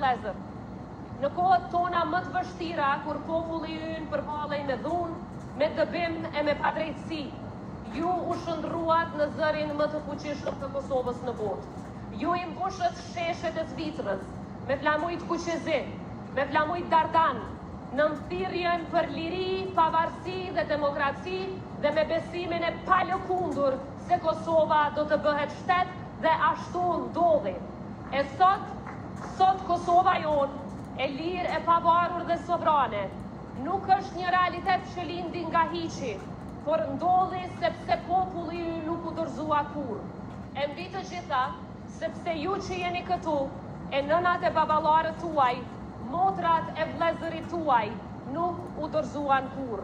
vëllezër. Në kohët tona më të vështira, kur populli ynë përballej me dhunë, me dëbim e me padrejtësi, ju u shndruat në zërin më të fuqishëm të Kosovës në botë. Ju i mbushët sheshet e Zvicrës, me flamujt Kuqezi, me flamujt Dardan, në thirrjen për liri, pavarësi dhe demokraci dhe me besimin e palëkundur se Kosova do të bëhet shtet dhe ashtu ndodhi. E sot Kosova jonë, e lirë, e pavarur dhe sovrane, nuk është një realitet që lindi nga hiqi, por ndodhi sepse populli ju nuk u dorëzua kur. E mbi të gjitha, sepse ju që jeni këtu, e nënat e baballarët tuaj, motrat e vëllezërit tuaj, nuk u dorëzuan kur.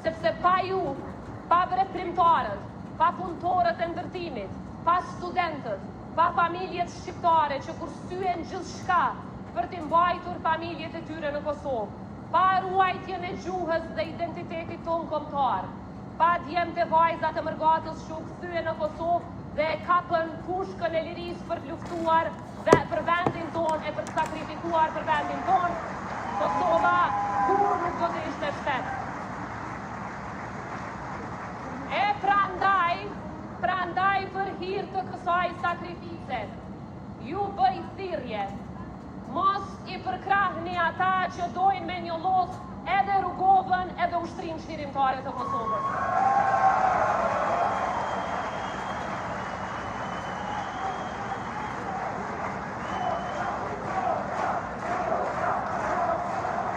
Sepse pa ju, pa veprimtarët, pa punëtorët e ndërtimit, pa studentët, pa familjet shqiptare që kursyen gjithçka për t'i mbajtur familjet e tyre në Kosovë, pa ruajtjen e gjuhës dhe identitetit tonë kombëtar, pa djemtë e vajzat e mërgatës që u kthyen në Kosovë dhe e kapën pushkën e lirisë për të luftuar dhe për vendin tonë e për të sakrifikuar për vendin tonë, Kosova kur nuk do të ishte shtet. E prandaj për hir të kësaj sakrifice, ju bëj thirrje, mos i përkrahni ata që dojnë me një los edhe Rugovën edhe Ushtrinë Çlirimtare të Kosovës.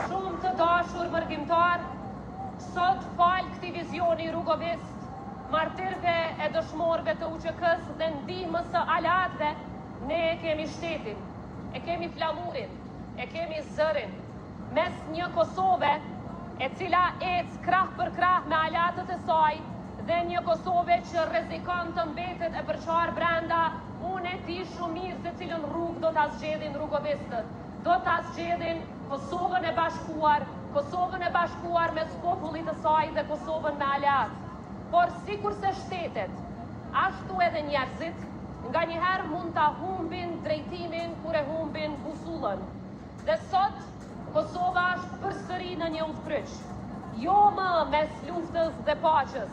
Shumë të dashur mërgjimtar, sot fal këtij vizioni rugovist, martirëve e dëshmorëve të UÇK-s dhe ndihmës së aleatëve, ne e kemi shtetin, e kemi flamurin, e kemi zërin, mes një Kosove e cila ecë krah për krah me aleatët e saj dhe një Kosove që rrezikon të mbetet e përçar brenda. Unë e di shumë mirë se cilën rrugë do ta zgjedhin rugovistët. Do ta zgjedhin Kosovën e bashkuar mes popullit të saj dhe Kosovën me aleatë. Por sikurse shtetet, ashtu edhe njerëzit, nga njëherë mund ta humbin drejtimin kur e humbin busullën. Dhe sot, Kosova është përsëri në një udhkryq. Jo më mes luftës dhe paqes,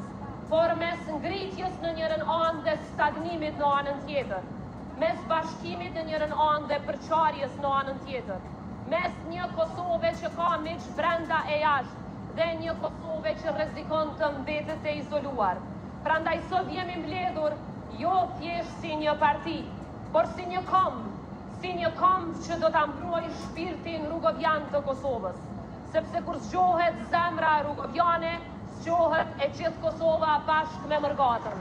por mes ngritjes në njërin anë dhe stagnimit në anën tjetër. Mes bashkimit në njërin anë dhe përçarjes në anën tjetër. Mes një Kosove që ka miq brenda e jashtë dhe një Kosove që rrezikon të mbetet e izoluar. Prandaj sot jemi mbledhur jo thjesht si një parti, por si një këmbë që do ta mbrojë shpirtin rugovian të Kosovës. Sepse kur zgjohet zemra rugoviane, zgjohet e gjithë Kosova bashkë me mërgatën.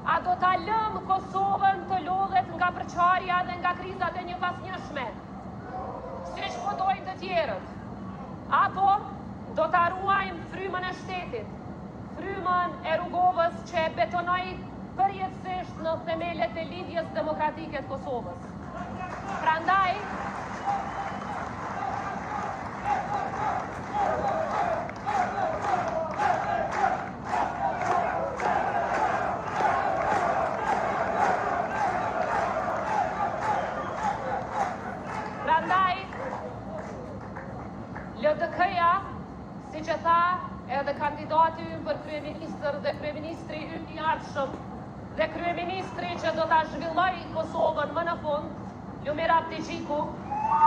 A do ta lëmë Kosovën të lodhet nga përçarja dhe nga krizat e njëpasnjëshme, siç po dojnë të tjerët? Apo do ta ruajmë frymën e shtetit, frymën e Rugovës që e betonoi përjetësisht në themelet e lidhjes demokratike të Kosovës? Prandaj, LDK-ja, si që tha edhe kandidati ynë për kryeministër dhe kryeministri ynë i ardhshëm dhe kryeministri që do ta zhvilloj Kosovën më në fund, Lumir Abdixhiku,